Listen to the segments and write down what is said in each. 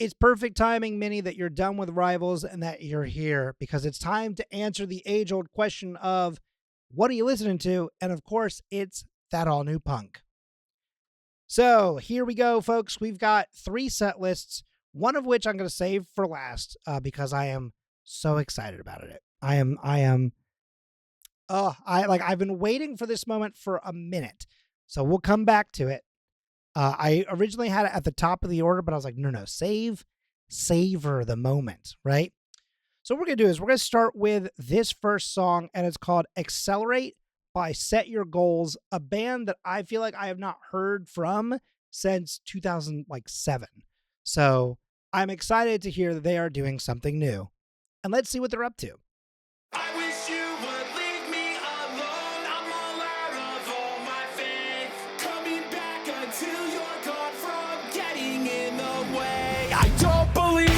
It's perfect timing, Minnie, that you're done with Rivals and that you're here because it's time to answer the age-old question of what are you listening to? And of course, it's that all-new punk. So here we go, folks. We've got 3 set lists, one of which I'm going to save for last because I am so excited about it. I've been waiting for this moment for a minute. So we'll come back to it. I originally had it at the top of the order, but I was like, no, savor the moment, right? So what we're going to do is we're going to start with this first song, and it's called Accelerate by Set Your Goals, a band that I feel like I have not heard from since 2007. So I'm excited to hear that they are doing something new. And let's see what they're up to. I wish you would leave me alone. I'm all out of all my faith. Coming back until you're gone from getting in the way. I don't believe.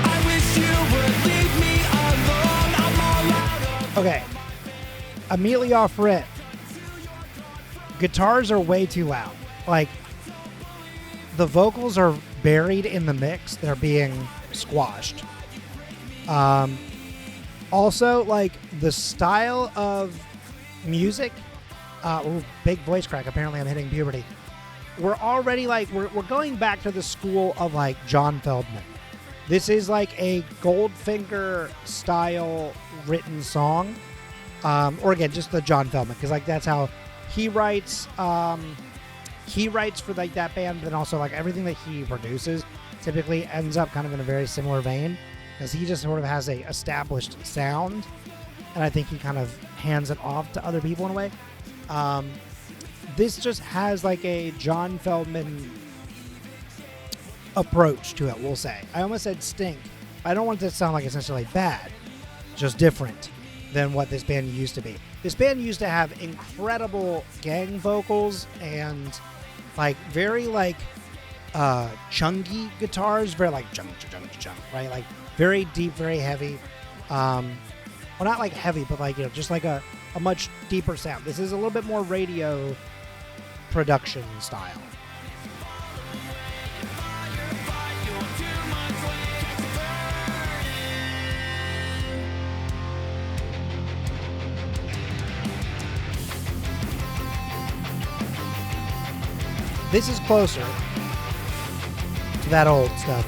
I wish you would leave me alone. I'm all out of. Okay. Immediately off rip. Guitars are way too loud. Like, the vocals are buried in the mix. They're being squashed. Also, like, the style of music. Big voice crack. Apparently I'm hitting puberty. We're already, like, we're going back to the school of, like, John Feldman. This is, like, a Goldfinger style written song. Or, again, just the John Feldman. Because, like, that's how he writes for like that band, but then also like everything that he produces typically ends up kind of in a very similar vein because he just sort of has a established sound, and I think he kind of hands it off to other people in a way. This just has like a John Feldman approach to it, we'll say. I almost said stink. I don't want it to sound like it's necessarily bad, just different than what this band used to be. This band used to have incredible gang vocals and like very like chunky guitars, very like chung, right? Like very deep, very heavy. Well, not like heavy, but like, you know, just like a much deeper sound. This is a little bit more radio production style. This is closer to that old stuff.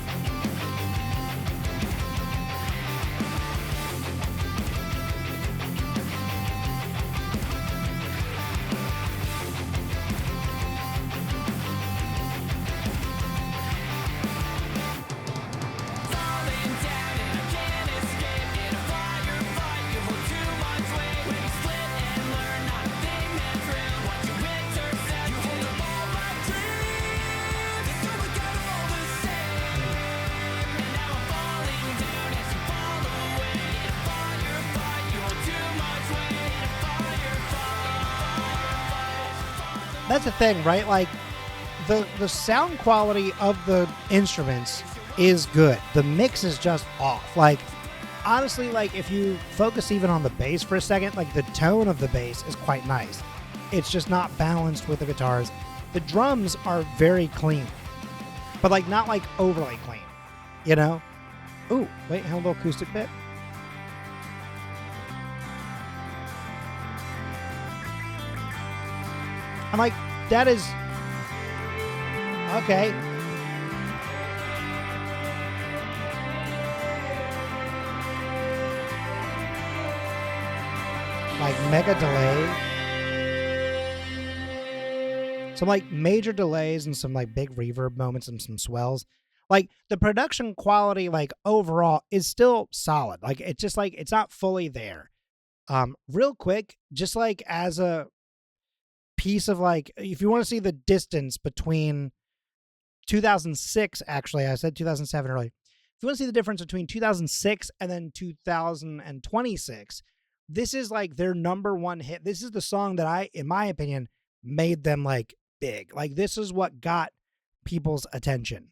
That's the thing, right? Like, the sound quality of the instruments is good. The mix is just off. Like, honestly, like, if you focus even on the bass for a second, like, the tone of the bass is quite nice. It's just not balanced with the guitars. The drums are very clean, but, like, not, like, overly clean, you know? Ooh, wait, have a little acoustic bit. I'm like, that is... Okay. Like, mega delay. Some, like, major delays and some, like, big reverb moments and some swells. Like, the production quality, like, overall is still solid. Like, it's just, like, it's not fully there. Real quick, just, like, as a piece of, like, if you want to see the distance between 2006, actually, I said 2007 earlier. If you want to see the difference between 2006 and then 2026, this is, like, their number one hit. This is the song that in my opinion, made them, like, big. Like, this is what got people's attention.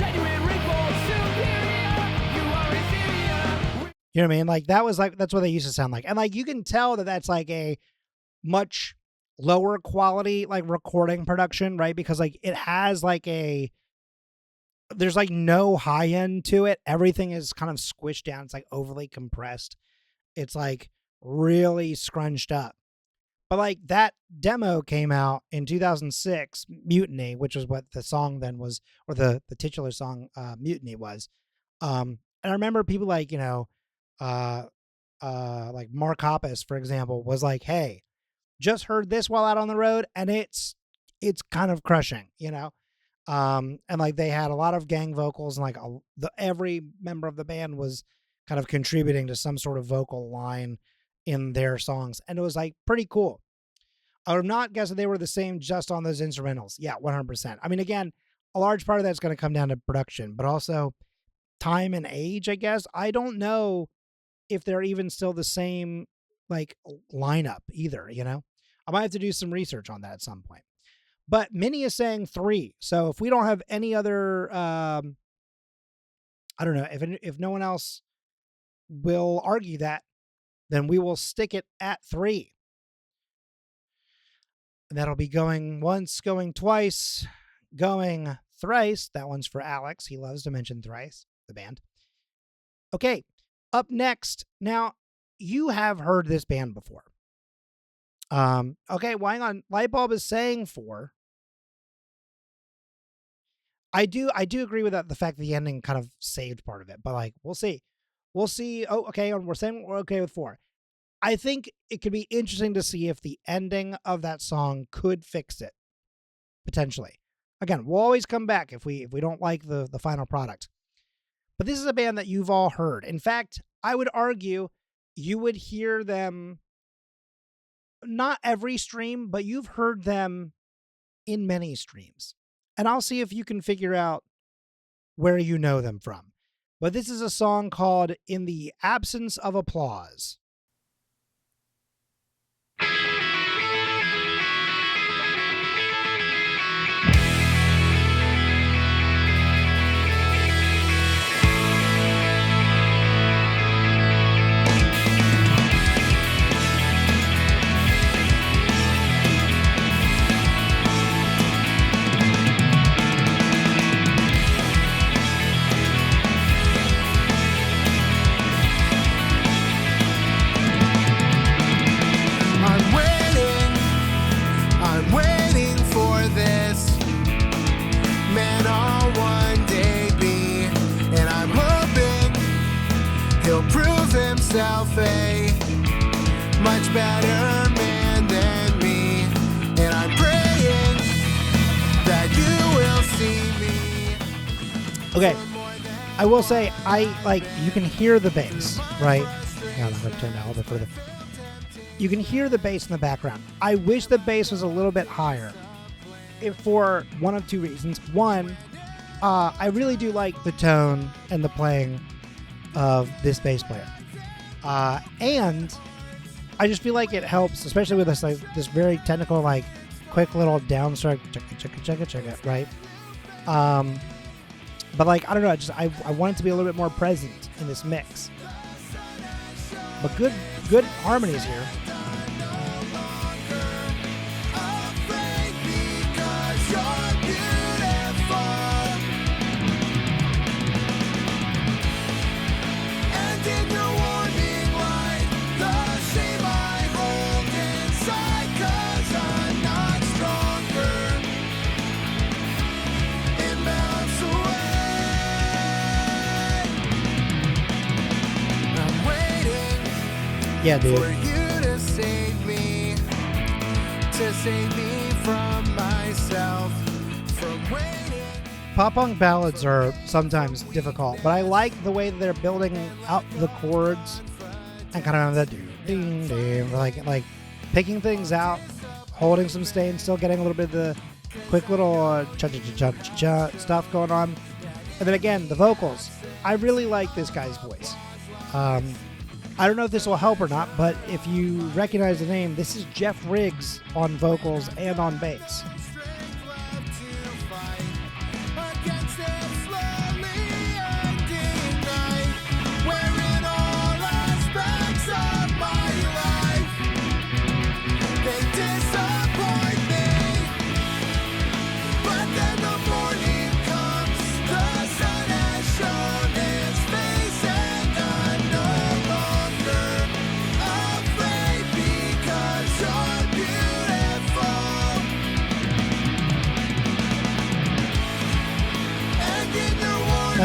genuine revolt, superior. You are inferior. You know what I mean? Like that was like that's what they used to sound like. And like you can tell that that's like a much lower quality like recording production, right? Because like it has like there's like no high end to it. Everything is kind of squished down. It's like overly compressed. It's like really scrunched up. But like that demo came out in 2006, Mutiny, which was what the song then was, or the titular song Mutiny was. And I remember people like, like Mark Hoppus, for example, was like, hey, just heard this while out on the road, and it's kind of crushing, and like they had a lot of gang vocals, and like every member of the band was kind of contributing to some sort of vocal line in their songs, and it was like pretty cool. I would not guess that they were the same just on those instrumentals. Yeah, 100%. I mean, again, a large part of that's going to come down to production, but also time and age, I guess. I don't know if they're even still the same like lineup either, I might have to do some research on that at some point. But Minnie is saying 3. So if we don't have any other, I don't know, if no one else will argue that, then we will stick it at 3. And that'll be going once, going twice, going thrice. That one's for Alex. He loves to mention Thrice, the band. Okay, up next. Now, you have heard this band before. Okay, well, hang on. Lightbulb is saying 4. I do agree with that. The fact that the ending kind of saved part of it, but like, we'll see. Oh, okay. And we're saying we're okay with 4. I think it could be interesting to see if the ending of that song could fix it. Potentially. Again, we'll always come back if we don't like the final product. But this is a band that you've all heard. In fact, I would argue you would hear them not every stream, but you've heard them in many streams. And I'll see if you can figure out where you know them from. But this is a song called In the Absence of Applause. A much better man than me, and I'm praying that you will see me. Okay, I will say you can hear the bass, right? Hang on, I'm going to turn that a little bit further. You can hear the bass in the background. I wish the bass was a little bit higher, for one of 2 reasons. One, I really do like the tone and the playing of this bass player. And I just feel like it helps, especially with this this very technical, like quick little downstroke, check it, right? But like I don't know, I want it to be a little bit more present in this mix. But good harmonies here. Yeah, dude. For you to save me from myself, from waiting. Pop punk ballads are sometimes difficult, but I like the way that they're building out the chords and kind of the ding ding, like picking things out, holding some stay, and still getting a little bit of the quick little cha-cha-cha-cha stuff going on. And then again, the vocals. I really like this guy's voice. I don't know if this will help or not, but if you recognize the name, this is Jeff Riggs on vocals and on bass. Against the flow.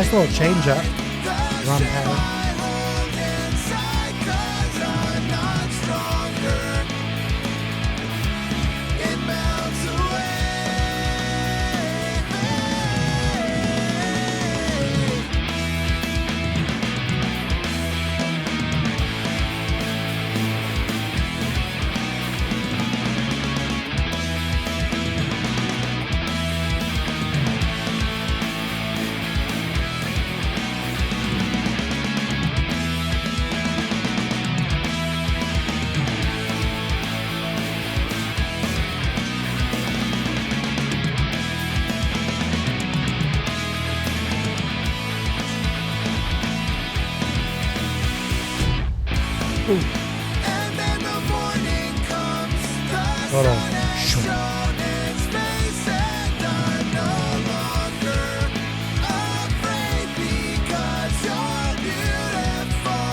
Nice little change up. Drum pattern. And then the morning comes, the Hold on. sun has shown its face, and I'm no longer afraid because you're beautiful.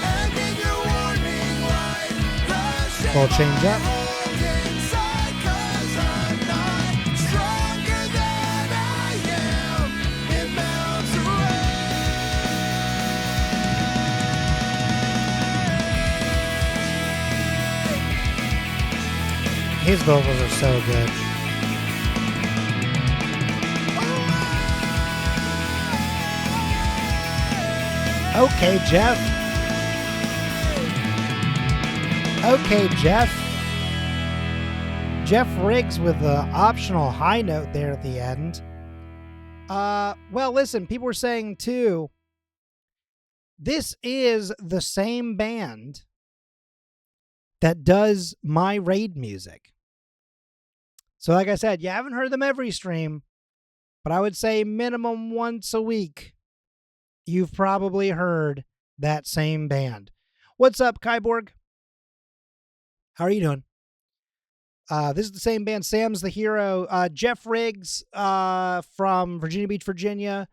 And in your warming light, the Little shape change up. hold inside, 'cause I'm not stronger than I am. It melts away. His vocals are so good. Okay, Jeff. Okay, Jeff. Jeff Riggs with the optional high note there at the end. Well, listen, people were saying too, this is the same band that does my raid music. So like I said, you haven't heard them every stream, but I would say minimum once a week, you've probably heard that same band. What's up, Kyborg? How are you doing? This is the same band, Sam's the Hero. Jeff Riggs from Virginia Beach, Virginia.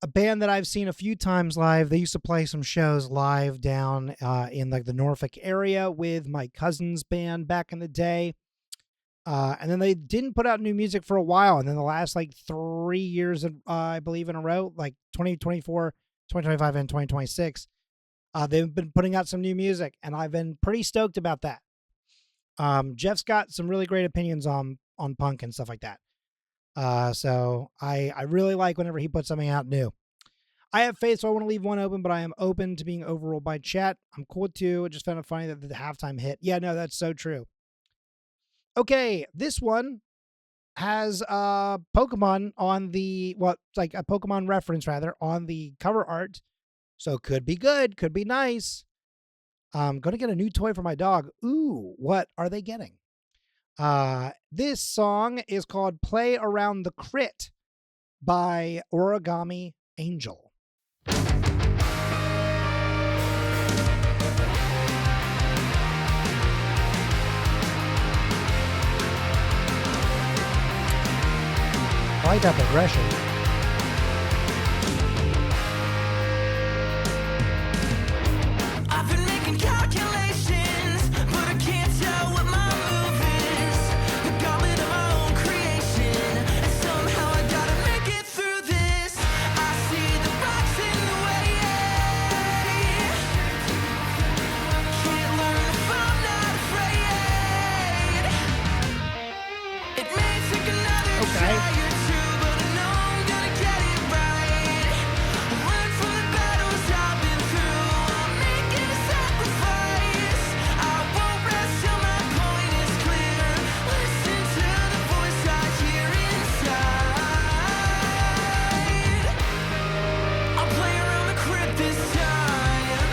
A band that I've seen a few times live. They used to play some shows live down in like the Norfolk area with my cousin's band back in the day. And then they didn't put out new music for a while. And then the last like 3 years, I believe in a row, like 2024, 2025, and 2026, they've been putting out some new music. And I've been pretty stoked about that. Jeff's got some really great opinions on punk and stuff like that. So I really like whenever he puts something out new. I have faith, so I want to leave one open, but I am open to being overruled by chat. I'm cool too. I just found it funny that the halftime hit. Yeah, no, that's so true. Okay, this one has Pokemon on the, like a Pokemon reference rather, on the cover art. So could be good, could be nice. I'm going to get a new toy for my dog. Ooh, what are they getting? This song is called Play Around the Crit by Origami Angel. I like that progression. I've been making calculations, but I can't tell what my move is. The goblet of my own creation, and somehow I gotta make it through this. I see the rocks in the way. Can't learn if I'm not afraid. It may take another try or two, but I know I'm gonna get it right. Learn from the battles I've been through. I'm making a sacrifice. I won't rest till my point is clear. Listen to the voice I hear inside. I'll play around the crypt this time.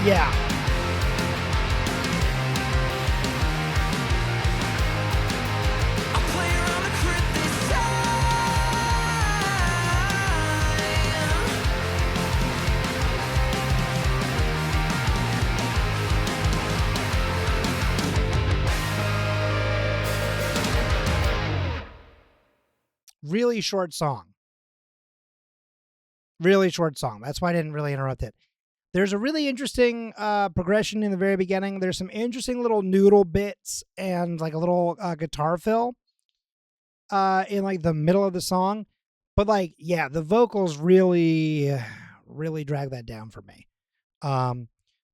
Yeah. I'll play around the crypt this time. Really short song. Really short song. That's why I didn't really interrupt it. There's a really interesting progression in the very beginning. There's some interesting little noodle bits and like a little guitar fill in like the middle of the song. But like, yeah, the vocals really drag that down for me.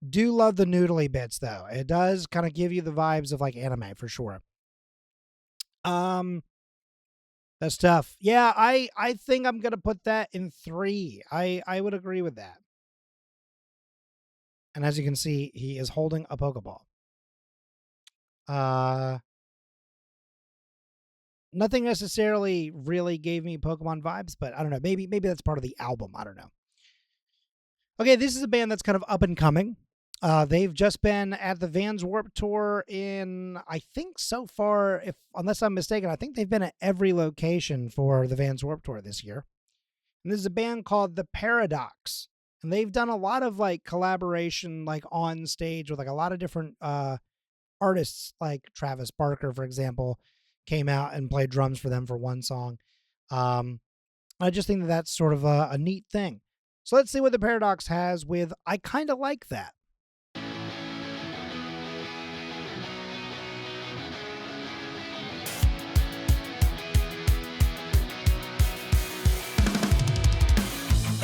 Do love the noodly bits though. It does kind of give you the vibes of like anime for sure. That's tough. Yeah, I think I'm gonna put that in 3. I would agree with that. And as you can see, he is holding a Pokeball. Nothing necessarily really gave me Pokemon vibes, but I don't know. Maybe that's part of the album. I don't know. Okay, this is a band that's kind of up and coming. They've just been at the Vans Warped Tour in, I think so far, unless I'm mistaken, I think they've been at every location for the Vans Warped Tour this year. And this is a band called The Paradox. And they've done a lot of like collaboration, like on stage with like a lot of different artists, like Travis Barker, for example, came out and played drums for them for one song. I just think that that's sort of a neat thing. So let's see what The Paradox has with I Kind of Like That.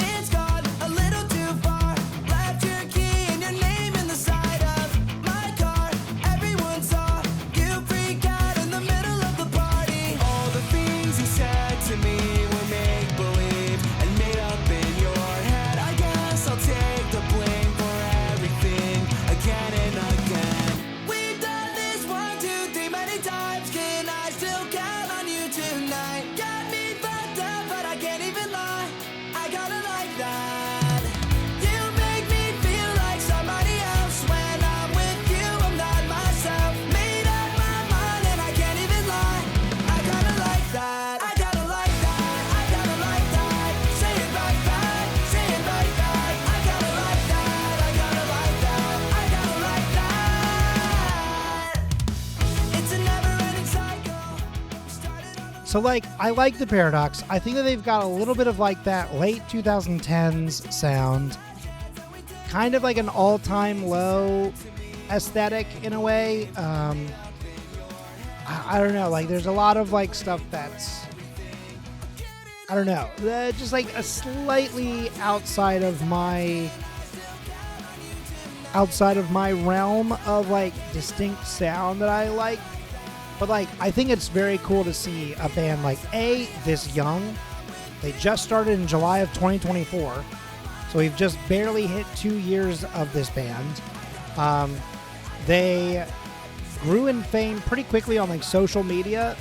It's gone a little too far. Left your key and your name in the side of my car. Everyone saw you freak out in the middle of the party. All the things you said to me were make believe and made up in your head. I guess I'll take the blame for everything again and again. We've done this 1, 2, 3 many times. Can I still count on you tonight? Got me fucked up, but I can't even lie. I gotta like that. You make me feel like somebody else. When I'm with you, I'm not myself. Made up my mind and I can't even lie. I gotta like that. I gotta like that. I gotta like that. Say it right back. Say it right back. I gotta like that. I gotta like that. I gotta like that. It's a never-ending cycle. Started on a So like I like The Paradox. I think that they've got a little bit of like that late 2010s sound. Kind of like an all-time low aesthetic in a way. I don't know, like there's a lot of like stuff that's, I don't know, just like a slightly outside of my realm of like distinct sound that I like. But like I think it's very cool to see a band like this young. They just started in July of 2024. So we've just barely hit 2 years of this band. They grew in fame pretty quickly on like social media.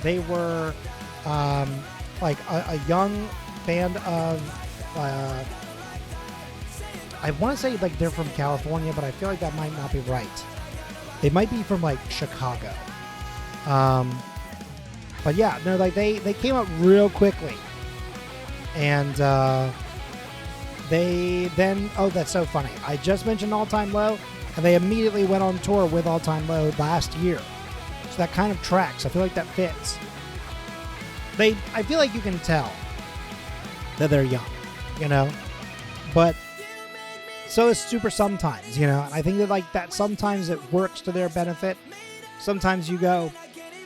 They were like a young band of I want to say like they're from California, but I feel like that might not be right. They might be from like Chicago. But yeah, no, like they came up real quickly. And they then, oh, that's so funny. I just mentioned All Time Low, and they immediately went on tour with All Time Low last year. So that kind of tracks. I feel like that fits. I feel like you can tell that they're young, you know? But so is Super Sometimes, you know? And I think that like that sometimes it works to their benefit. Sometimes you go,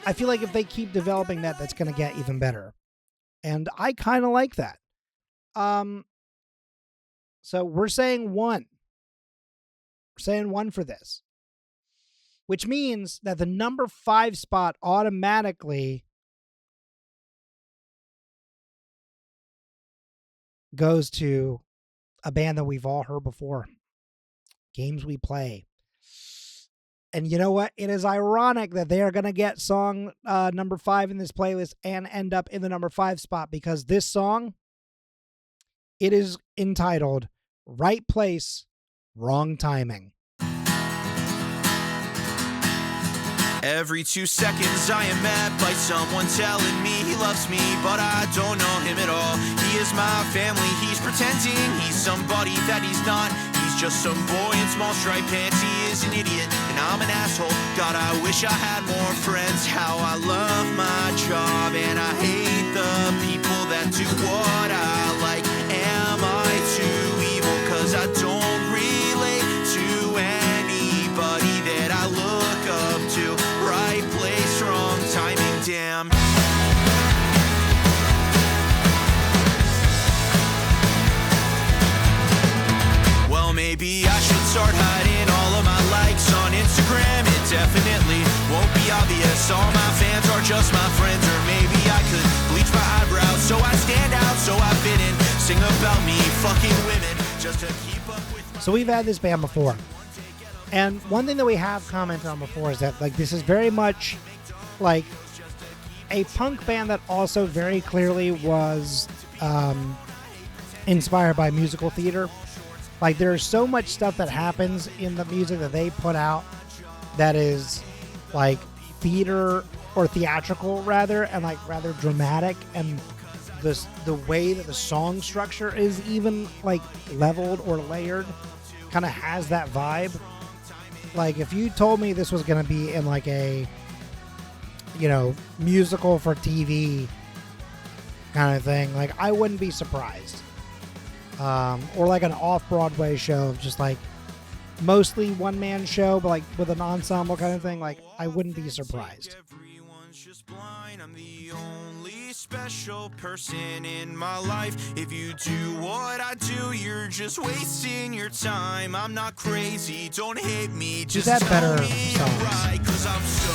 I feel like if they keep developing that, that's going to get even better. And I kind of like that. So we're saying 1. We're saying 1 for this. Which means that the number 5 spot automatically goes to a band that we've all heard before. Games We Play. And you know what? It is ironic that they are going to get song number 5 in this playlist and end up in the number 5 spot, because this song, it is entitled Right Place, Wrong Timing. Every 2 seconds I am met by someone telling me he loves me, but I don't know him at all. He is my family, he's pretending he's somebody that he's not. He's just some boy in small striped pants, he is an idiot, and I'm an asshole. God, I wish I had more friends. How I love my job, and I hate the people that do what I like. Am I too evil? 'Cause I just my friends. Or maybe I could bleach my eyebrows so I stand out, so I fit in. Sing about me fucking women just to keep up with my... So we've had this band before. And one thing that we have commented on before is that like this is very much like a punk band that also very clearly was inspired by musical theater. Like there's so much stuff that happens in the music that they put out that is like theater or theatrical rather, and like rather dramatic, and the way that the song structure is even like leveled or layered kind of has that vibe. Like if you told me this was going to be in like a, you know, musical for TV kind of thing, like I wouldn't be surprised. Or like an off-Broadway show of just like mostly one-man show, but like with an ensemble kind of thing, like I wouldn't be surprised. Everyone's just blind. I'm the only special person in my life. If you do what I do, you're just wasting your time. I'm not crazy, don't hate me, just had tell Oh, better me songs. I'm right, 'cause I'm so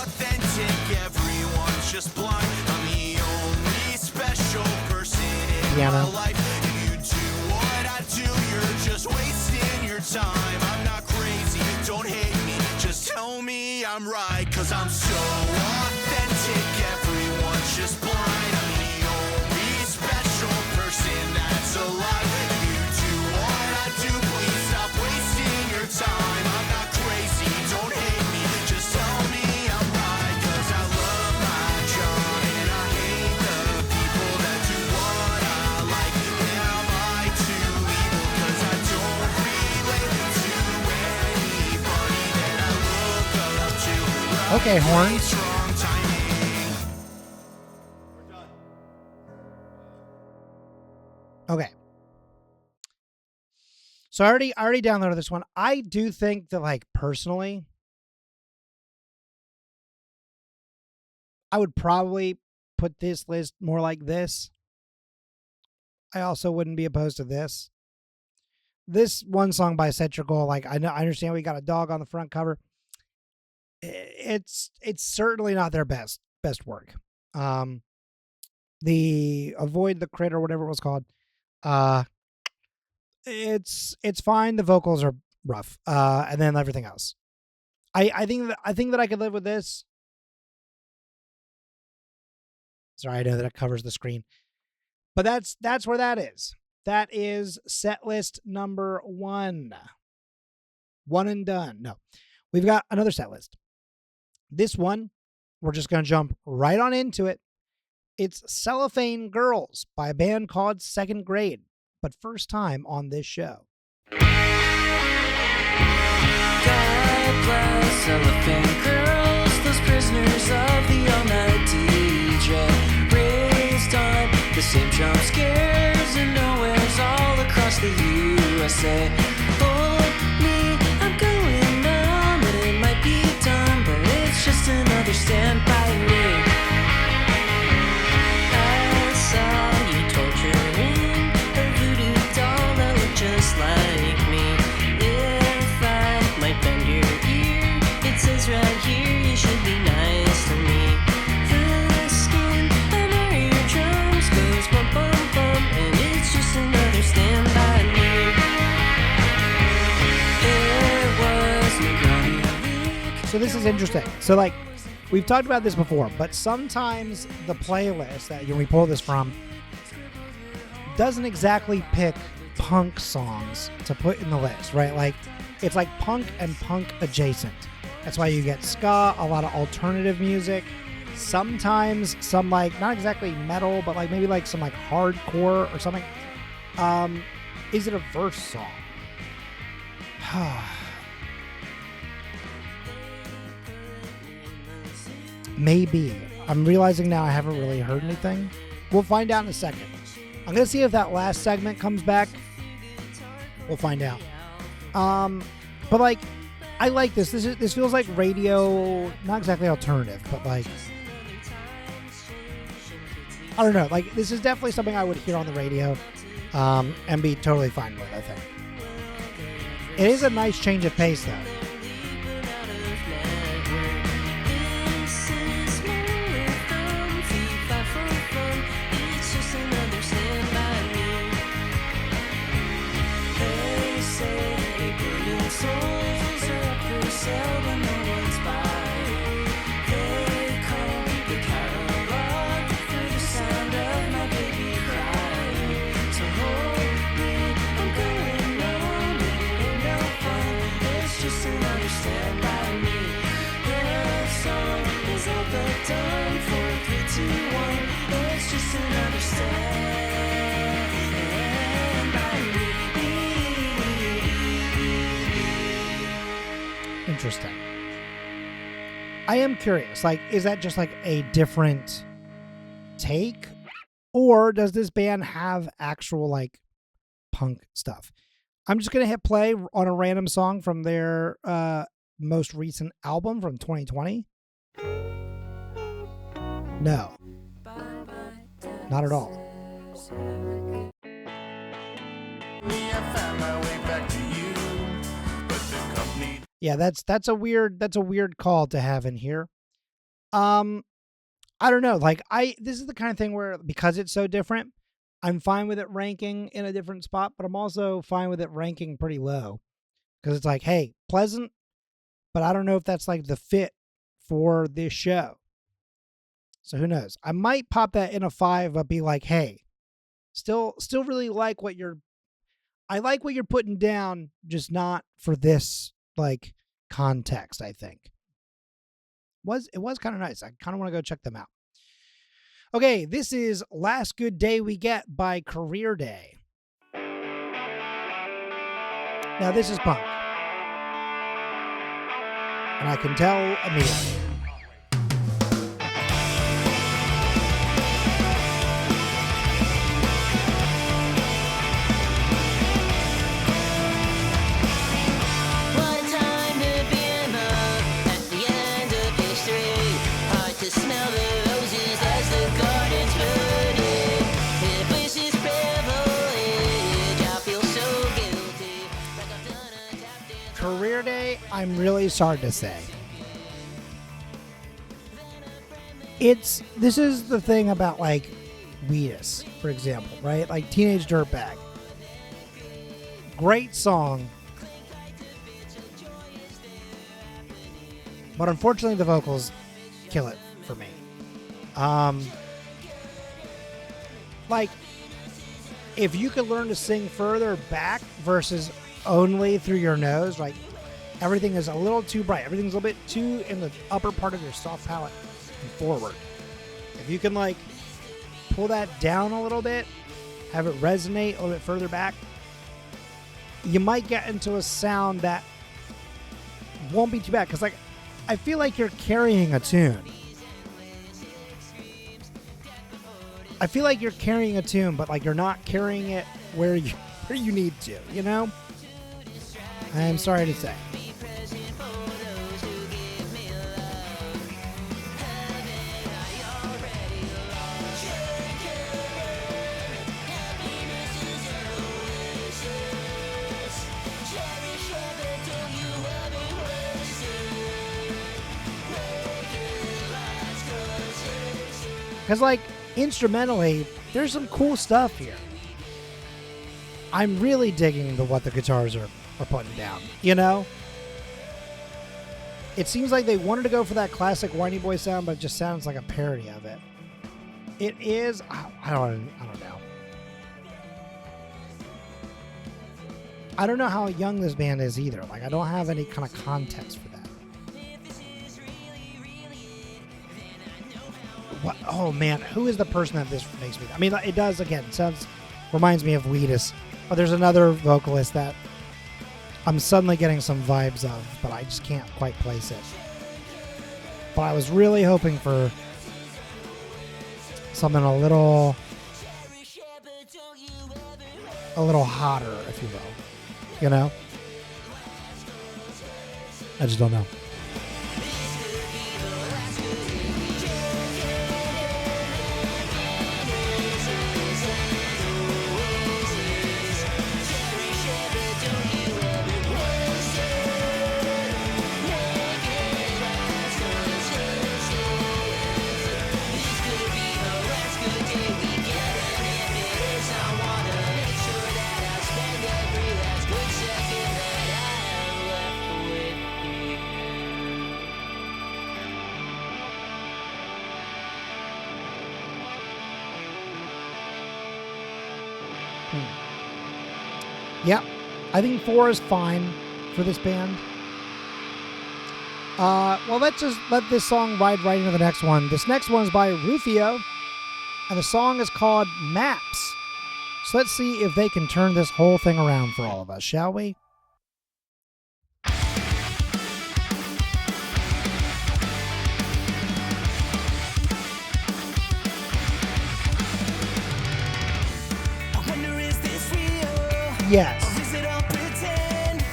authentic. Everyone's just blind. I'm the only special person in Piano. my life. If you do what I do, you're just wasting your time. I'm not crazy, don't hate me, just tell me I'm right, 'cause I'm so authentic. Everyone's just blind. I'm the only special person that's alive. If you do what I do, please stop wasting your time. I'm not crazy, don't hate me, just tell me I'm right, 'cause I love my job and I hate the people that do what I like. Am I too evil 'cause I don't relate to anybody that I look up to? Okay, horns. Strong timing. Okay. So I already downloaded this one. I do think that like personally, I would probably put this list more like this. I also wouldn't be opposed to this. This one song by Set Your Goal, like I understand we got a dog on the front cover. It's certainly not their best work. The Avoid the Crit or whatever it was called. It's fine. The vocals are rough. And then everything else. I think that I could live with this. Sorry, I know that it covers the screen. But that's where that is. That is set list number 1. One and done. No. We've got another set list. This one, we're just going to jump right on into it. It's Cellophane Girls by a band called Second Grade, but first time on this show. God bless cellophane girls, those prisoners of the all-night DJ. Raised on the same jump scares and nowheres all across the USA. Hold me, I'm going numb, and it might be done, but it's just another stand by me. I saw you torturing a voodoo doll that looked just like me. If I might bend your ear, it says right here you should be nice to me. The skin under your drums goes bump bump bump, and it's just another stand by me. It was Negroni. So this is interesting. So like we've talked about this before, but sometimes the playlist that we pull this from doesn't exactly pick punk songs to put in the list, right? Like it's like punk and punk adjacent. That's why you get ska, a lot of alternative music, sometimes some like not exactly metal, but like maybe like some like hardcore or something. Is it a verse song? Maybe. I'm realizing now I haven't really heard anything. We'll find out in a second. I'm going to see if that last segment comes back. We'll find out. But like, I like this. This feels like radio, not exactly alternative, but like, I don't know. Like, this is definitely something I would hear on the radio, and be totally fine with, I think. It is a nice change of pace, though. hope they're done for 3, 2, 1. It's just another stand. Interesting. I am curious. Like, is that just like a different take, or does this band have actual like punk stuff? I'm just gonna hit play on a random song from their most recent album from 2020. No, not at all. Yeah, that's a weird call to have in here. I don't know. Like this is the kind of thing where, because it's so different, I'm fine with it ranking in a different spot, but I'm also fine with it ranking pretty low, because it's like, hey, pleasant, but I don't know if that's like the fit for this show. So who knows? I might pop that in a 5, but be like, hey, still really like I like what you're putting down, just not for this like context. I think it was kind of nice. I kind of want to go check them out. Okay, this is Last Good Day We Get by Career Day. Now this is punk, and I can tell immediately. One time to be in love at the end of history. Hard to smell the roses as the gardens budded. The bliss is privilege. I feel so guilty. Like I've done a tap dance. Career Day, I'm really sorry to say. This is the thing about like Wheatus, for example, right? Like Teenage Dirtbag. Great song. But unfortunately the vocals kill it for me. Like, if you could learn to sing further back versus only through your nose, like everything is a little too bright. Everything's a little bit too in the upper part of your soft palate and forward. If you can like pull that down a little bit, have it resonate a little bit further back, you might get into a sound that won't be too bad. Because like, I feel like you're carrying a tune. I feel like you're carrying a tune, but like you're not carrying it where you need to, you know? I'm sorry to say. Because, like, instrumentally, there's some cool stuff here. I'm really digging what the guitars are putting down, you know? It seems like they wanted to go for that classic whiny boy sound, but it just sounds like a parody of it. It is, I don't know. I don't know how young this band is either. Like, I don't have any kind of context for that. What? Oh man, who is the person that this makes me? I mean, it does again. Reminds me of Wheatus, but there's another vocalist that I'm suddenly getting some vibes of, but I just can't quite place it. But I was really hoping for something a little hotter, if you will. You know? I just don't know. Yeah, I think 4 is fine for this band. Well, let's just let this song ride right into the next one. This next one is by Rufio, and the song is called Maps. So let's see if they can turn this whole thing around for all of us, shall we? I wonder, is this real? Yes. Or is it all pretend?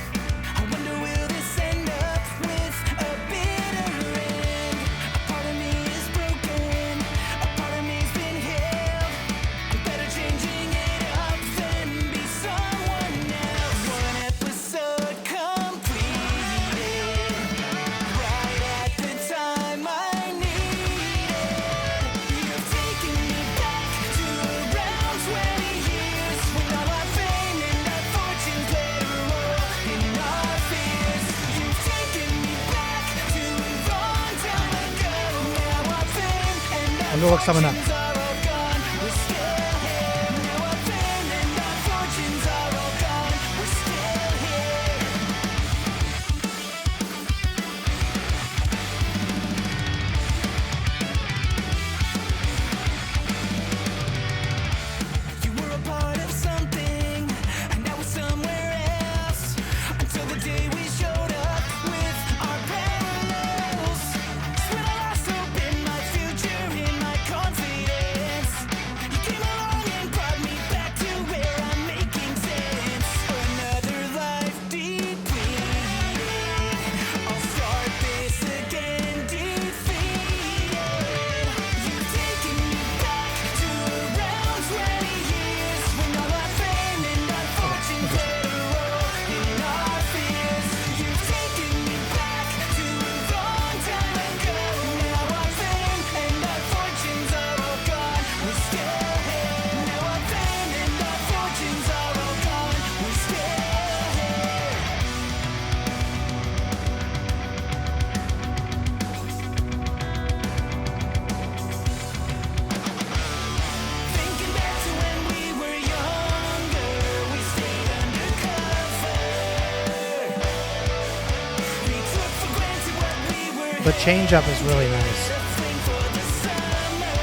I wonder, will this end up with a bitter end? A part of me is broken, a part of me's been healed. I'm better changing it up than be someone else. One episode completed, right at the time I needed. You've taken me back to around 20 years when all our fame and our fortune played a role in our fears. You've taken me back to a long time ago. Now our fame and our I'm gonna look something up. fortunes are all gone. We're still here. Now our fame and our fortunes are all gone. We're still here. You were a part of something, and I was somewhere else. Until the day we showed up with our parallels. When I lost hope in my future, in my confidence, you came along and brought me back to where I'm making sense. Another life depleted. I'll start this again defeated. You've taken me back to around 20 years when all our fame and our fortune played a role in our fears. You've taken me back to a long time ago. Now our fame and our fortunes are all gone. We're still here. Now our fame and our fortunes are all gone. We're still here. Thinking back to when we were younger, we stayed undercover. We took for granted what we were. The change up is really nice. Thing for the summer.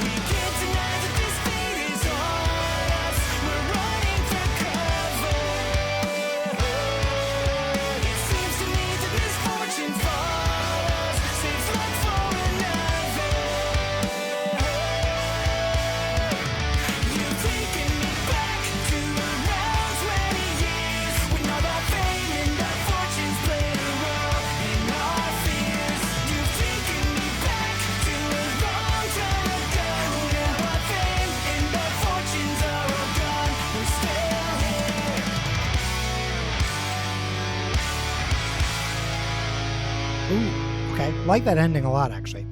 We can't deny that this fate is on us. We're running for cover. It seems to me that misfortune follows, saves luck for another. You've taken me back to around 20 years when all our fame and our fortunes played a role in our fears. You've taken me back to a long time ago. Now our fame and our fortunes are all gone. We're still here. Ooh, okay. Like that ending a lot, actually.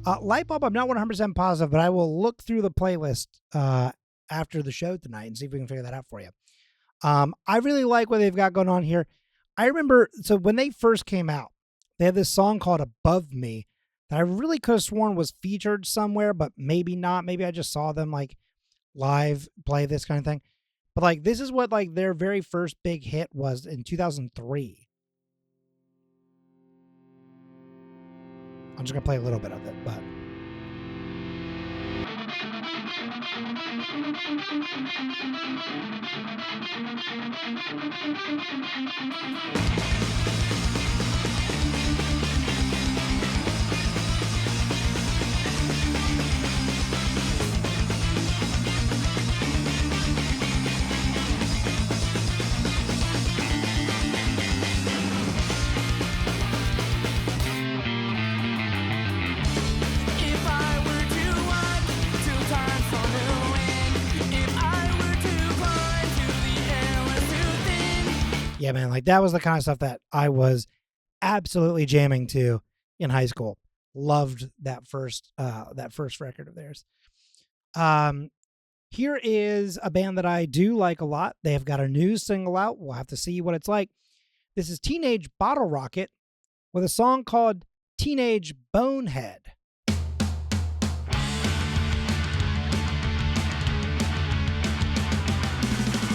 Lightbulb, I'm not 100% positive, but I will look through the playlist after the show tonight and see if we can figure that out for you. I really like what they've got going on here. I remember, so when they first came out, they had this song called Above Me that I really could have sworn was featured somewhere, but maybe not. Maybe I just saw them like live play this kind of thing. But like, this is what like their very first big hit was in 2003. I'm just gonna play a little bit of it, but If I were to walk 2 times on the wind, if I were to climb to the airless too thin. yeah, man, like that was the kind of stuff that I was absolutely jamming to in high school. Loved that first record of theirs. Here is a band that I do like a lot. They have got a new single out. We'll have to see what it's like. This is Teenage Bottle Rocket with a song called Teenage Bonehead. My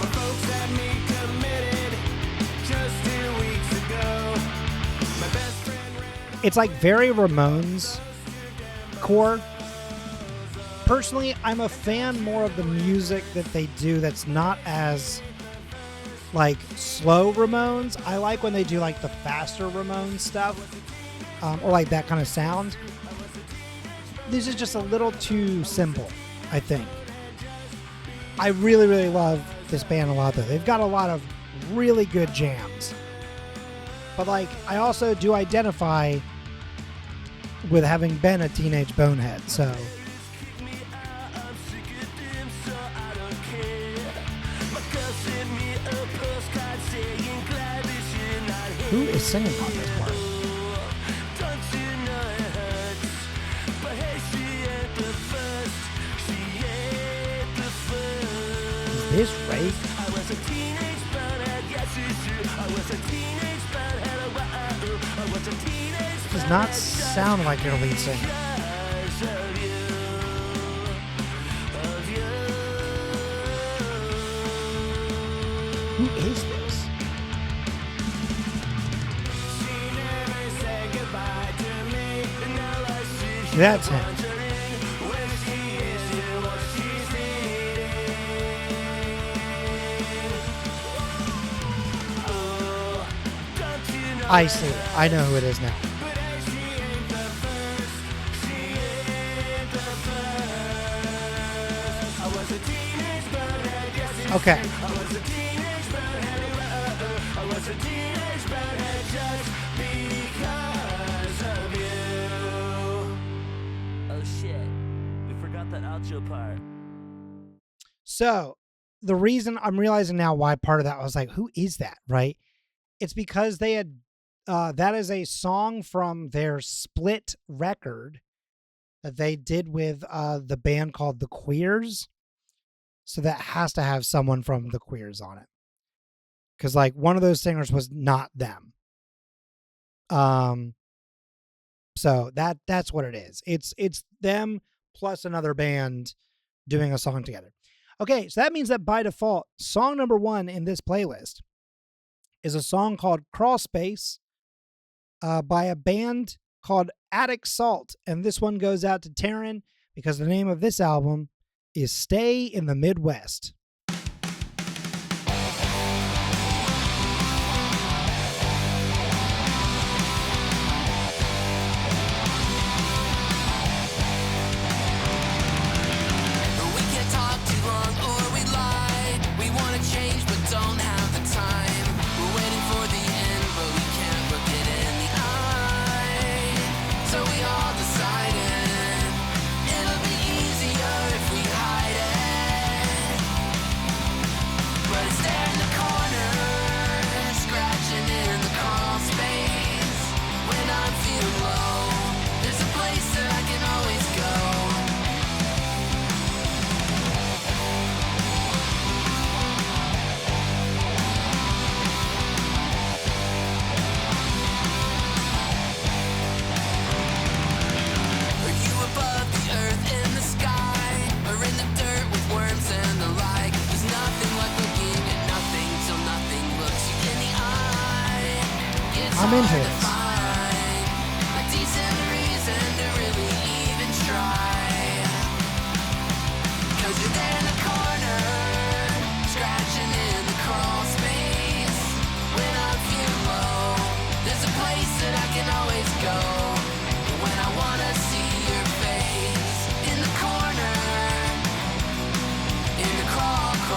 folks had me committed just It's like very Ramones core. Personally, I'm a fan more of the music that they do that's not as like slow Ramones. I like when they do like the faster Ramones stuff, or like that kind of sound. This is just a little too simple, I think. I really, really love this band a lot though. They've got a lot of really good jams. But like, I also do identify with having been a teenage bonehead, so... Who is singing on this part? Is this Ray? Does not sound like your lead singer. Who is this? That's him. I see it. I know who it is now. Okay. Oh shit. We forgot that outro part. So the reason I'm realizing now why part of that I was like, who is that? Right? It's because they had that is a song from their split record that they did with the band called The Queers. So that has to have someone from The Queers on it. Because like one of those singers was not them. So that's what it is. It's them plus another band doing a song together. Okay, so that means that by default, song number 1 in this playlist is a song called Crawl Space by a band called Attic Salt. And this one goes out to Taryn because the name of this album is Stay in the Midwest. We can't talk too long or we lie. We want to change but don't have the time. We're waiting for the end but we can't look it in the eye. So we all decided it'll be easier if we hide it. But it's there in the corner, scratching in the crawl space. When I'm feeling low, there's a place that I can always go. Are you above the earth in the sky? Or in the dirt with worms and the like? There's nothing like looking at nothing till nothing looks you in the eye. It's I'm into hard to this. find a decent reason to really even try. 'Cause you're there in the corner, scratching in the crawl space. When I'm feeling low, there's a place that I can always go. When I wanna see your face in the corner, in the crawl space.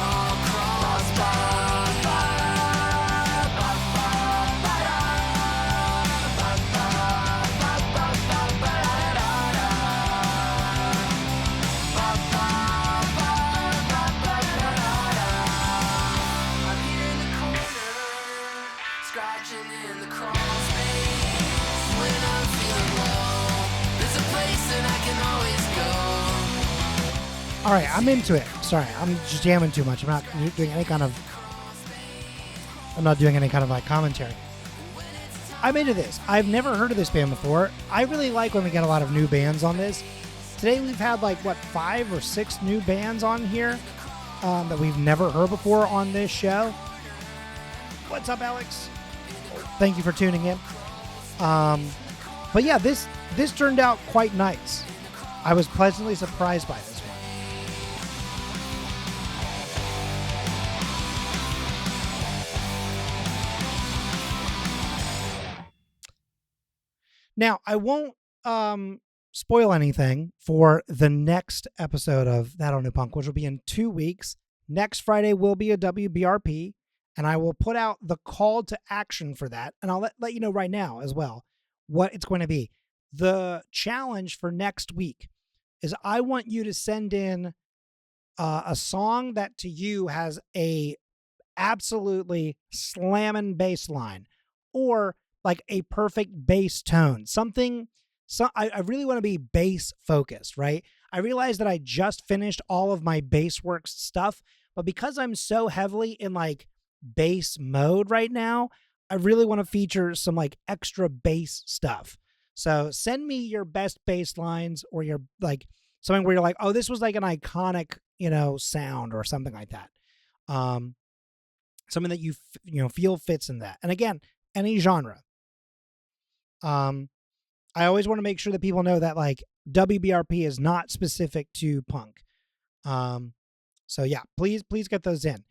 I'm here in the corner, scratching in the crawl space. When I'm feeling low, there's a place that I can always go. All right, I'm into it. Sorry, I'm just jamming too much. I'm not doing any kind of like commentary. I'm into this. I've never heard of this band before. I really like when we get a lot of new bands on this. Today we've had like 5 or 6 new bands on here that we've never heard before on this show. What's up, Alex? Thank you for tuning in. But yeah, this turned out quite nice. I was pleasantly surprised by this one. Now, I won't spoil anything for the next episode of That Old New Punk, which will be in 2 weeks. Next Friday will be a WBRP, and I will put out the call to action for that. And I'll let you know right now as well what it's going to be. The challenge for next week is I want you to send in a song that to you has a absolutely slamming bass line, or like a perfect bass tone, something. So I really want to be bass focused, right? I realized that I just finished all of my Bassworks stuff, but because I'm so heavily in like bass mode right now, I really want to feature some like extra bass stuff. So send me your best bass lines, or your like something where you're like, oh, this was like an iconic, sound or something like that. Something that you feel fits in that. And again, any genre. I always want to make sure that people know that like WBRP is not specific to punk. So yeah, please get those in.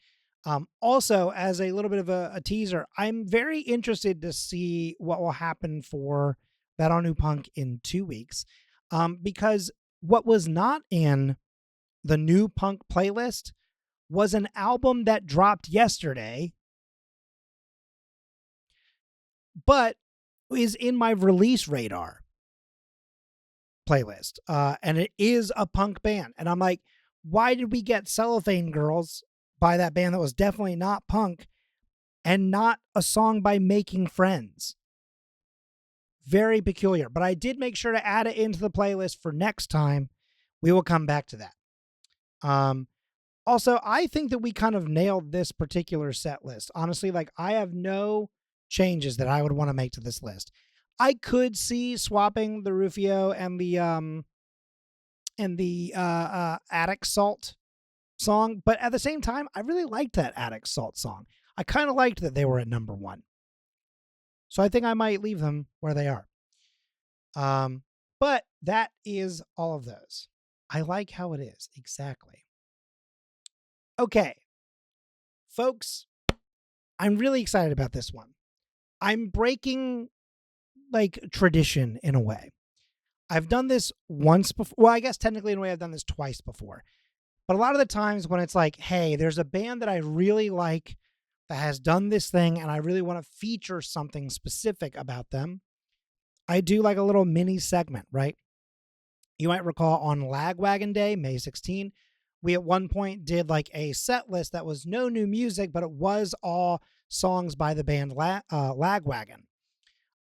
Also, as a little bit of a teaser, I'm very interested to see what will happen for That All New Punk in 2 weeks. Because what was not in the new punk playlist was an album that dropped yesterday, but is in my release radar playlist. And it is a punk band. And I'm like, why did we get Cellophane Girls by that band that was definitely not punk, and not a song by Making Friends? Very peculiar. But I did make sure to add it into the playlist for next time. We will come back to that. Also, I think that we kind of nailed this particular set list. Honestly, like I have no changes that I would want to make to this list. I could see swapping the Rufio and the Attic Salt song, but at the same time, I really liked that Attic Salt song. I kind of liked that they were at number 1. So I think I might leave them where they are. But that is all of those. I like how it is. Exactly. Okay. Folks, I'm really excited about this one. I'm breaking like tradition in a way. I've done this once before. Well, I guess technically in a way I've done this twice before. But a lot of the times when it's like, hey, there's a band that I really like that has done this thing and I really want to feature something specific about them, I do like a little mini segment, right? You might recall on Lagwagon Day, May 16, we at one point did like a set list that was no new music, but it was all songs by the band Lagwagon.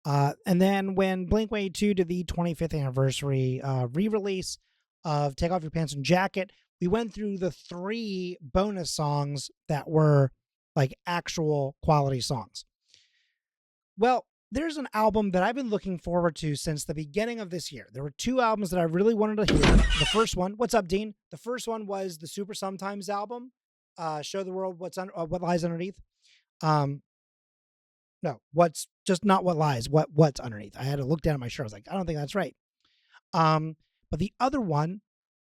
And then when Blink-182 did the 25th anniversary re-release of Take Off Your Pants and Jacket, we went through the 3 bonus songs that were like actual quality songs. Well, there's an album that I've been looking forward to since the beginning of this year. There were 2 albums that I really wanted to hear. The first one, what's up, Dean? The first one was the Super Sometimes album, Show the World What Lies Underneath. No, what's just not what lies, what's underneath. I had to look down at my shirt. I was like, I don't think that's right. But the other one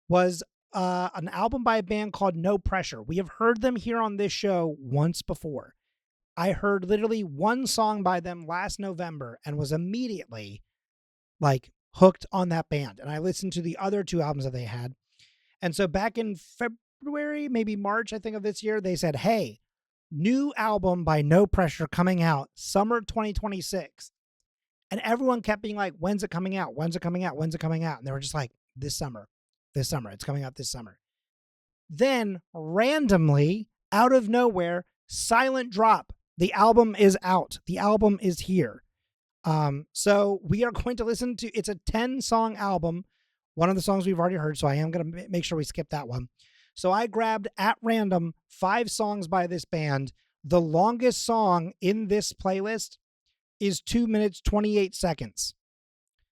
was an album by a band called No Pressure. We have heard them here on this show once before. I heard literally one song by them last November and was immediately like hooked on that band. And I listened to the other 2 albums that they had. And so back in February, maybe March, I think of this year, they said, hey, new album by No Pressure coming out summer 2026. And everyone kept being like, when's it coming out? When's it coming out? When's it coming out? And they were just like, this summer. It's coming out this summer. Then randomly, out of nowhere, silent drop. The album is out. The album is here. So we are going to listen to, it's a 10-song album. One of the songs we've already heard, so I am going to make sure we skip that one. So I grabbed at random 5 songs by this band. The longest song in this playlist is 2 minutes, 28 seconds.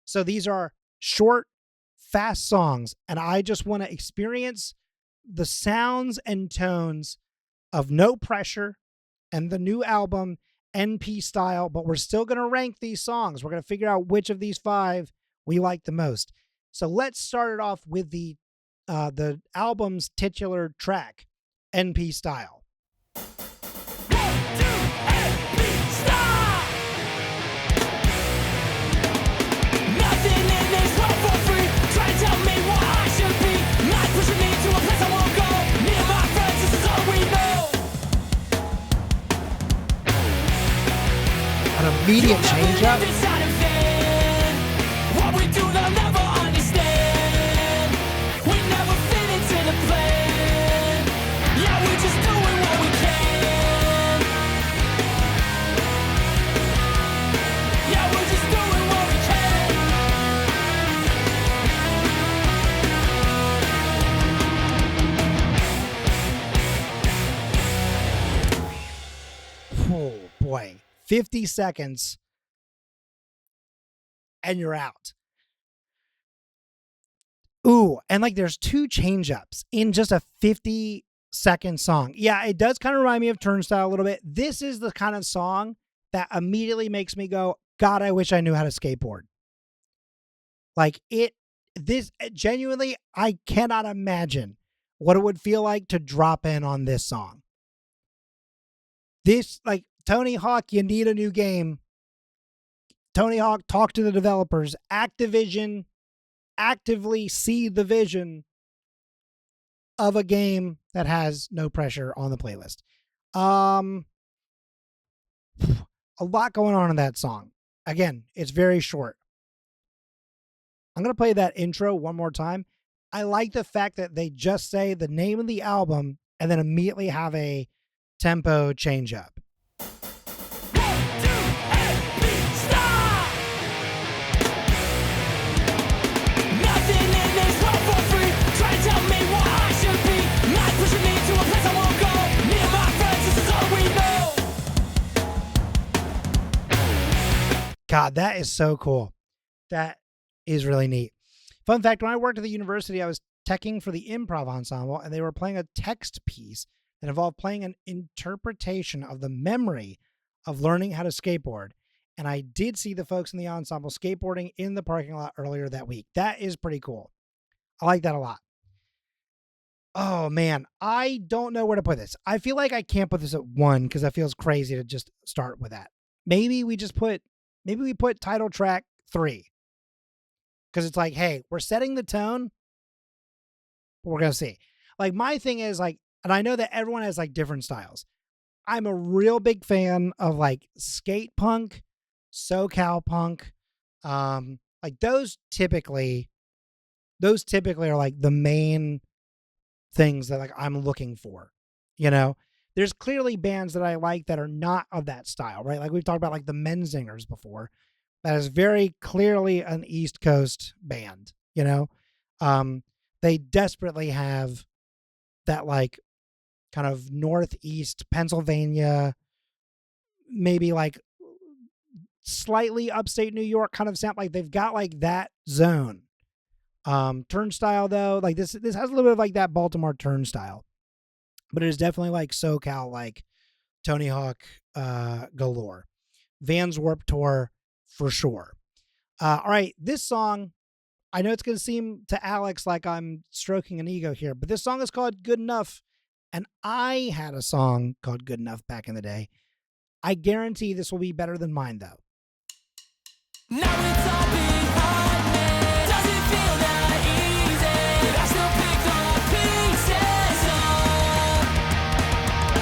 So these are short, fast songs, and I just want to experience the sounds and tones of No Pressure and the new album NP style, but we're still going to rank these songs. We're going to figure out which of these 5 we like the most. So let's start it off with the album's titular track, NP style. Nothing in this world for free. Try to tell me what I should be. Not pushing me to a place I won't go. Me and my friends, this is all we know. An immediate change up. What we do, they'll never understand. We never fit into the plan. Yeah, we're just doing what we can. Yeah, we're just doing what we can. Oh boy, 50 seconds and you're out. Ooh, and like there's 2 change ups in just a 50-second song. Yeah, it does kind of remind me of Turnstile a little bit. This is the kind of song that immediately makes me go, God, I wish I knew how to skateboard. Like this genuinely, I cannot imagine what it would feel like to drop in on this song. This, like, Tony Hawk, you need a new game. Tony Hawk, talk to the developers. Activision, actively see the vision of a game that has no pressure on the playlist. A lot going on in that song. Again, it's very short. I'm going to play that intro one more time. I like the fact that they just say the name of the album and then immediately have a tempo change up. Nothing in this world for free. Try to tell me what I should be. Not pushing me to a place I won't go. Me and my friends, this is all we know. God, that is so cool. That is really neat. Fun fact, when I worked at the university, I was teching for the improv ensemble, and they were playing a text piece that involved playing an interpretation of the memory of learning how to skateboard. And I did see the folks in the ensemble skateboarding in the parking lot earlier that week. That is pretty cool. I like that a lot. Oh man, I don't know where to put this. I feel like I can't put this at 1 because that feels crazy to just start with that. Maybe we put title track 3. Because it's like, hey, we're setting the tone. But we're going to see. Like, my thing is like, and I know that everyone has like different styles. I'm a real big fan of like skate punk, SoCal punk. Like those typically are like the main things that like I'm looking for. You know, there's clearly bands that I like that are not of that style, right? Like we've talked about like the Menzingers before. That is very clearly an East Coast band, you know? They desperately have that like kind of Northeast Pennsylvania, maybe like slightly upstate New York kind of sound. Like they've got like that zone. Turnstile though, like this has a little bit of like that Baltimore Turnstile, but it is definitely like SoCal, like Tony Hawk galore. Vans Warped Tour for sure. All right, this song, I know it's going to seem to Alex like I'm stroking an ego here, but this song is called Good Enough. And I had a song called Good Enough back in the day. I guarantee this will be better than mine, though. Now it's all behind me. Doesn't feel that easy. But I still pick the pieces up.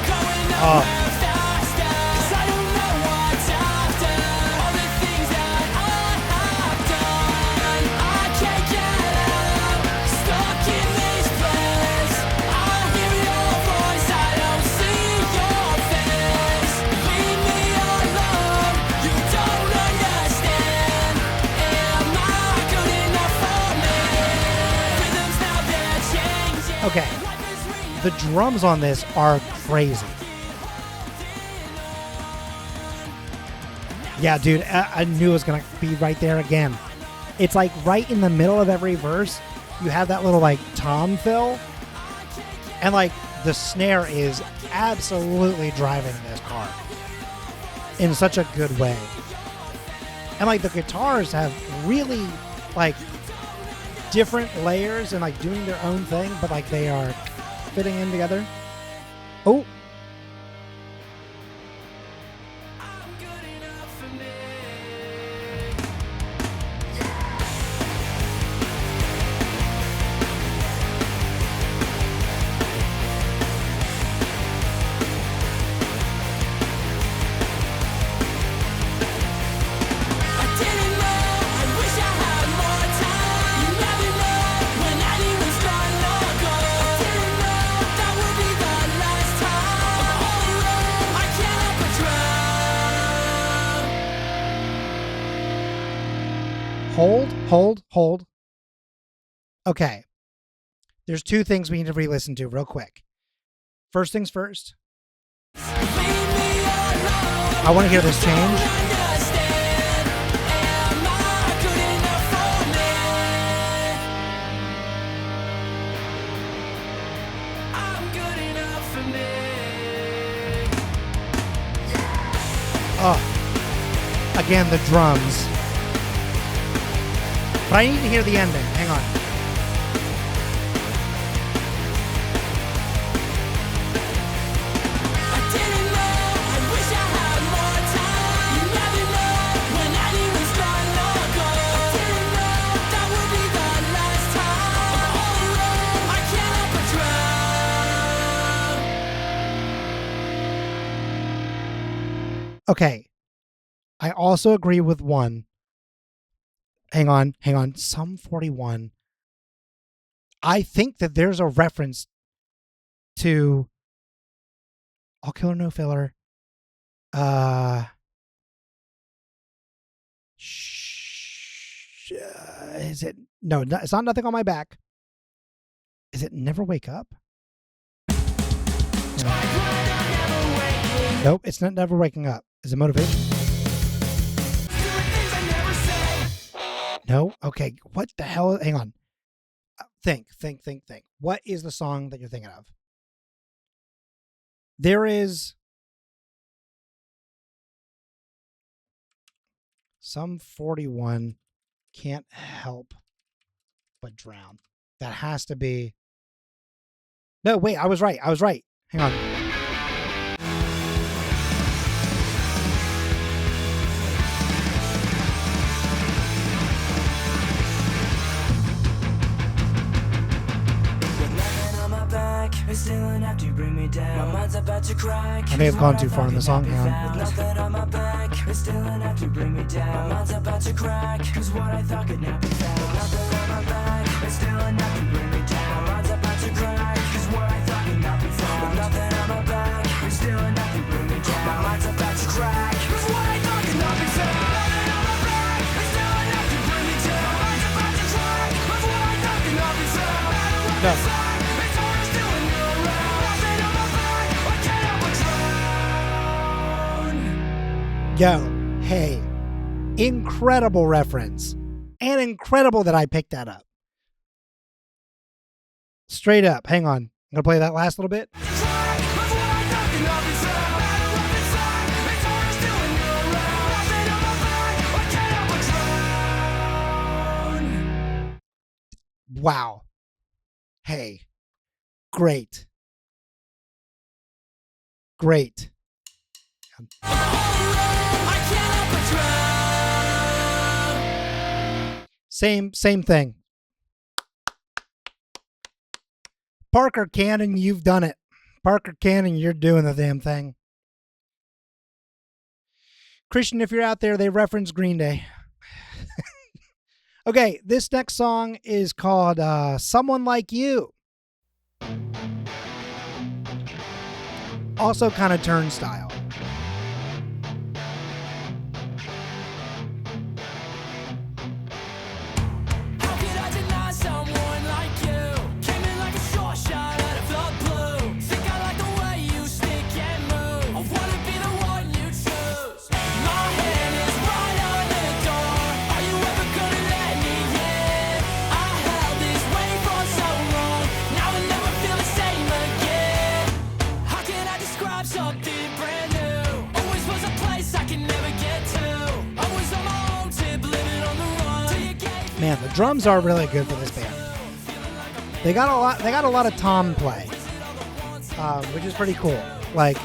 Going nowhere faster. 'Cause I don't know what's after. All the things that I have done. I can't get out. Stuck in this place. I hear your voice. I don't see your face. Leave me alone. You don't understand. Am I good enough for me? Rhythms now they're changing. Okay. The drums on this are crazy. Yeah, dude, I knew it was going to be right there again. It's like right in the middle of every verse, you have that little like tom fill. And like the snare is absolutely driving this car. in such a good way. And like the guitars have really like different layers and like doing their own thing, but like they are fitting in together. Oh. Hold. Okay. There's two things we need to re-listen to real quick. First things first. I want to hear this change. Oh. Again, the drums. But I need to hear the ending. Hang on. Okay. I also agree with one. Hang on. Sum 41. I think that there's a reference to All Killer No Filler. Is it? No, it's not Nothing on My Back. Is it Never Wake Up? Nope, it's not Never Waking Up. Is it Motivation? No? Okay. What the hell? Hang on. Think. What is the song that you're thinking of? There is Sum 41, Can't Help But Drown. That has to be. No, wait, I was right. Hang on. Still enough to bring me down. My mind's about to crack. I may have gone too far in the song. Hang on. Nothing on my back. It's still enough to bring me down. My mind's about to crack. Cause what I thought could not be found. Nothing on my back. It's still enough to bring me down. My mind's about to crack. Cause what I thought could not be found. Nothing on my back. It's still enough to bring me down. My mind's about to crack. Cause what I thought could not be found. Nothing on my back. It's still enough to bring me down. My mind's about to crack. Cause what I thought could not be found. No. Yo, hey, incredible reference. And incredible that I picked that up. Straight up. Hang on. I'm going to play that last little bit. Wow. Hey. Great. Same thing. Parker Cannon, you've done it. Parker Cannon, you're doing the damn thing. Christian, if you're out there, they reference Green Day. Okay, this next song is called Someone Like You. Also kind of Turnstile. How could I deny someone like you? Came in like a short shot out of the blue. Think I like the way you stick and move. I wanna be the one you choose. My hand is right on the door. Are you ever gonna let me in? I held this way for so long. Now I never feel the same again. How can I describe something brand Man, the drums are really good for this band. They got a lot of tom play, which is pretty cool. Like,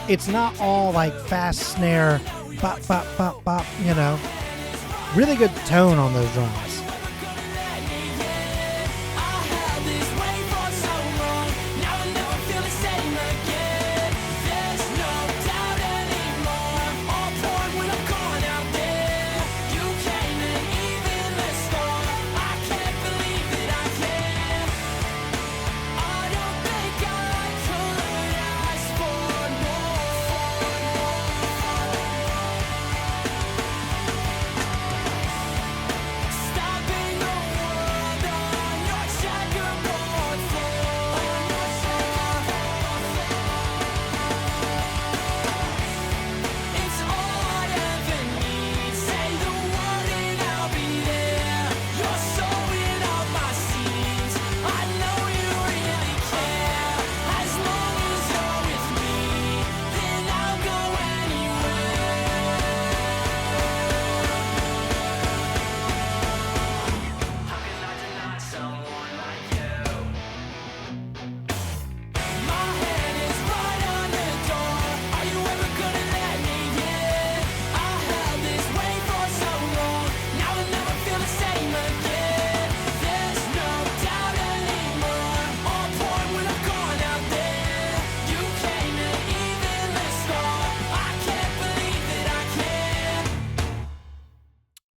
it's not all like fast snare, bop, bop, bop, bop, you know. Really good tone on those drums.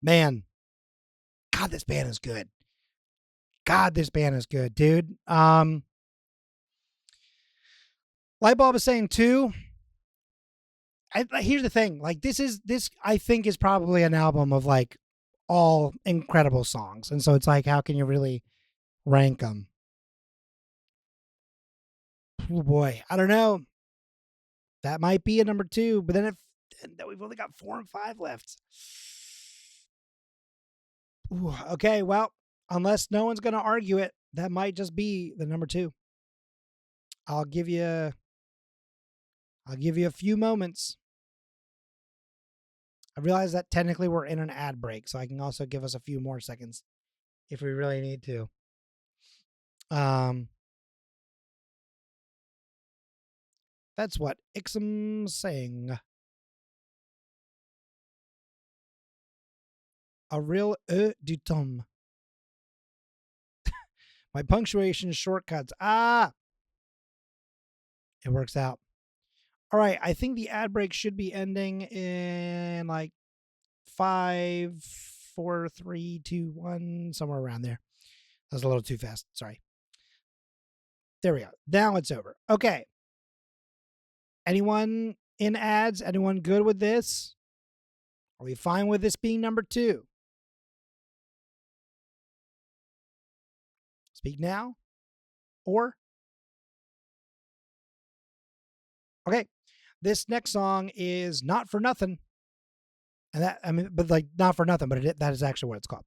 Man, God, this band is good. God, this band is good, dude. Lightbulb is saying too. Here's the thing. Like, this I think is probably an album of like all incredible songs, and so it's like, how can you really rank them? Oh boy, I don't know. That might be a number 2, but then we've only got 4 and 5 left. Ooh, okay, well, unless no one's going to argue it, that might just be the number 2. I'll give you a few moments. I realize that technically we're in an ad break, so I can also give us a few more seconds if we really need to. That's what Ixom's saying. A real du temps. My punctuation shortcuts. It works out. All right, I think the ad break should be ending in like 5, 4, 3, 2, 1, somewhere around there. That was a little too fast. Sorry. There we go. Now it's over. Okay. Anyone in ads? Anyone good with this? Are we fine with this being number 2? Speak now, or okay. This next song is Not For Nothing, and but like Not For Nothing, but that is actually what it's called.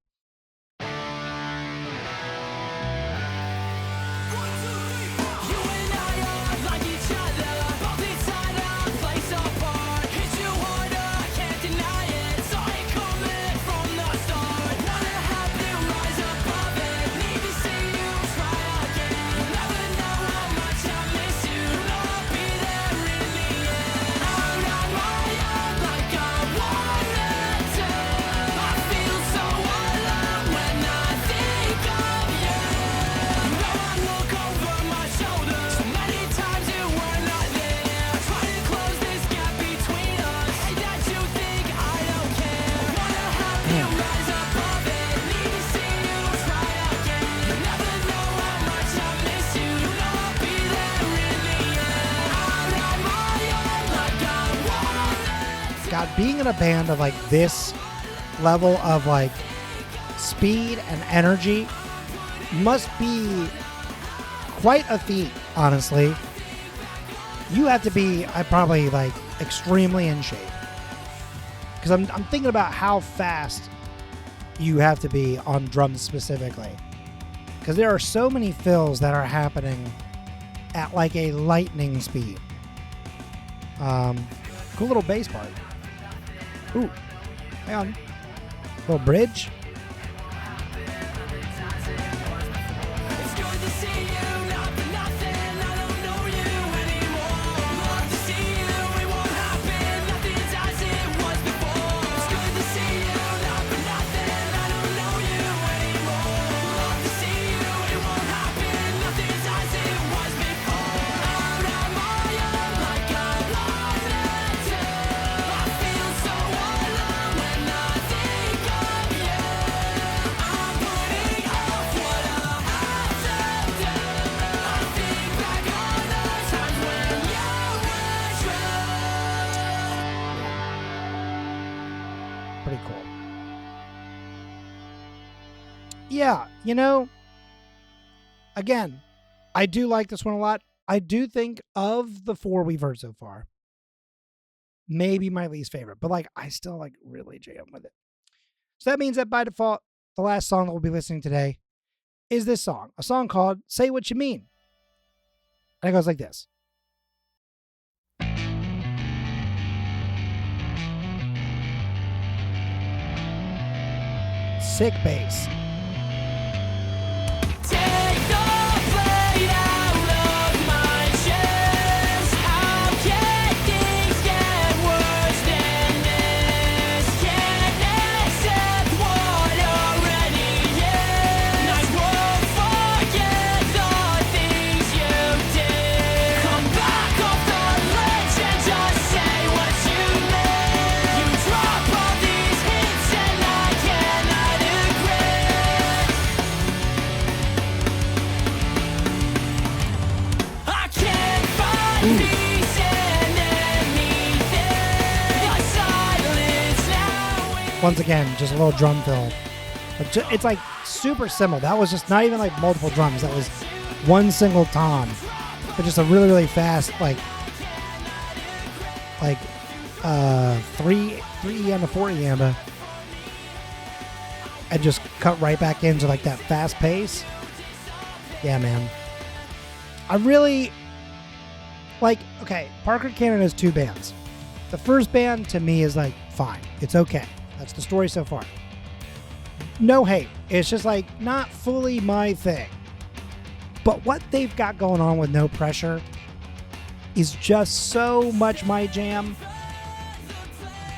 God, being in a band of like this level of like speed and energy must be quite a feat, honestly. You have to be, probably like extremely in shape. Because I'm thinking about how fast you have to be on drums specifically. Because there are so many fills that are happening at like a lightning speed. Cool little bass part. Ooh, hang on. Little bridge. yeah, again, I do like this one a lot. I do think of the 4 we've heard so far, maybe my least favorite, but like I still like really jam with it. So that means that by default, the last song that we'll be listening today is this song, a song called Say What You Mean. And it goes like this. Sick bass. Take the blade out of my chest. How can things get worse than this? Can't accept what already is. I won't forget the things you did. Come back off the ledge and just say what you meant. You drop all these hints and I cannot agree. I can't find peace in anything. The silence now is Once again, just a little drum fill. But it's like super simple. That was just not even like multiple drums. That was one single tom. But just a really, really fast, like 3 and a 4 and and just cut right back into like that fast pace. Yeah, man. I really like, okay, Parker Cannon has 2 bands. The first band to me is like fine. It's okay. That's the story so far. No hate. It's just like not fully my thing. But what they've got going on with No Pressure is just so much my jam.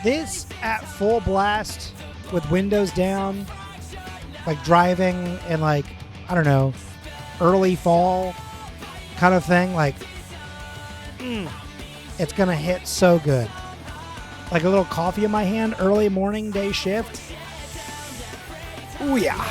This at full blast with windows down, like driving in like, I don't know, early fall kind of thing, like it's gonna hit so good. Like a little coffee in my hand, early morning day shift. Ooh yeah. I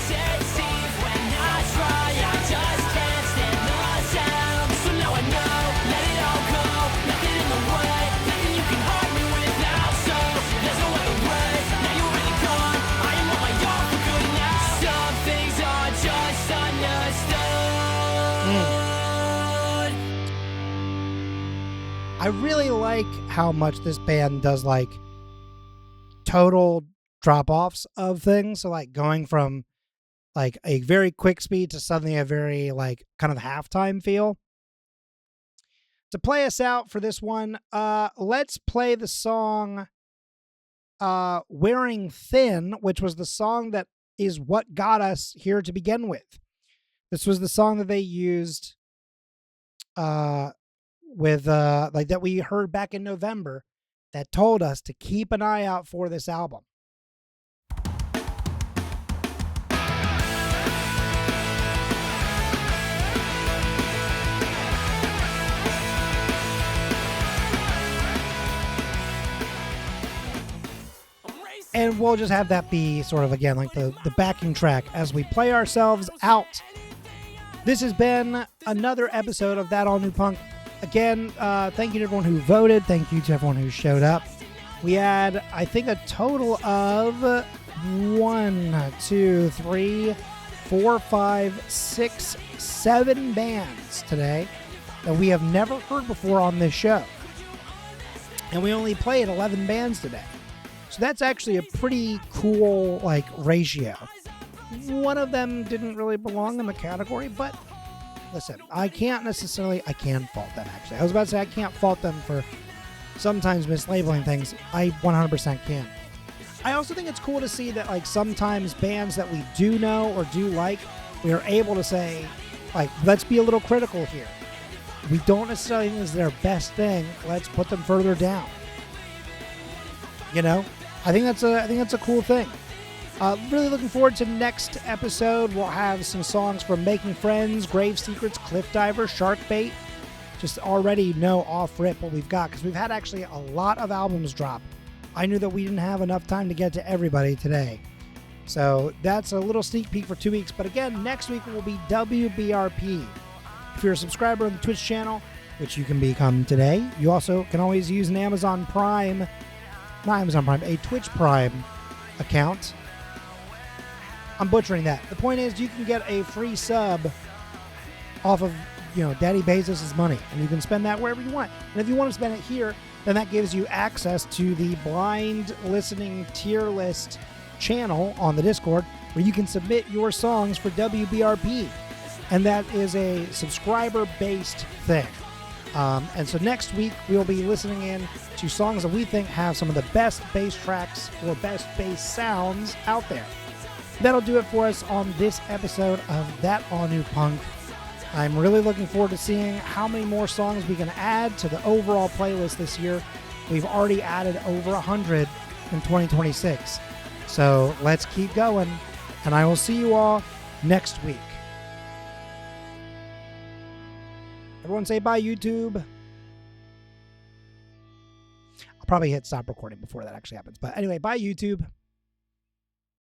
said, see, when I try, I just can't stand the sound. So now I know, let it all go. Nothing in the way, nothing you can hurt me without. So there's no other way. Now you're really gone. I am on my own for good now. Some things are just understood. I really like how much this band does like total drop-offs of things. So like going from like a very quick speed to suddenly a very like kind of halftime feel. To play us out for this one, let's play the song Wearing Thin, which was the song that is what got us here to begin with. This was the song that they used with like that we heard back in November that told us to keep an eye out for this album. And we'll just have that be sort of, again, like the backing track as we play ourselves out. This has been another episode of That All New Punk. Again, thank you to everyone who voted. Thank you to everyone who showed up. We had, I think, a total of 1, 2, 3, 4, 5, 6, 7 bands today that we have never heard before on this show. And we only played 11 bands today. So that's actually a pretty cool, like, ratio. One of them didn't really belong in the category, but listen, I can fault them, actually. I was about to say I can't fault them for sometimes mislabeling things. I 100% can. I also think it's cool to see that, like, sometimes bands that we do know or do like, we are able to say, like, let's be a little critical here. We don't necessarily think it's their best thing. Let's put them further down. You know? I think that's a cool thing. Really looking forward to next episode. We'll have some songs from Making Friends, Grave Secrets, Cliff Diver, Shark Bait. Just already know off rip what we've got because we've had actually a lot of albums drop. I knew that we didn't have enough time to get to everybody today. So that's a little sneak peek for 2 weeks. But again, next week will be WBRP. If you're a subscriber on the Twitch channel, which you can become today, you also can always use an Amazon Prime, a Twitch Prime account I'm butchering that. The point is, you can get a free sub off of, Daddy Bezos' money, and you can spend that wherever you want. And if you want to spend it here, then that gives you access to the blind listening tier list channel on the Discord, where you can submit your songs for WBRP. And that is a subscriber-based thing. And so next week, we'll be listening in to songs that we think have some of the best bass tracks or best bass sounds out there. That'll do it for us on this episode of That All New Punk. I'm really looking forward to seeing how many more songs we can add to the overall playlist this year. We've already added over 100 in 2026. So let's keep going, and I will see you all next week. Everyone say bye, YouTube. I'll probably hit stop recording before that actually happens. But anyway, bye, YouTube.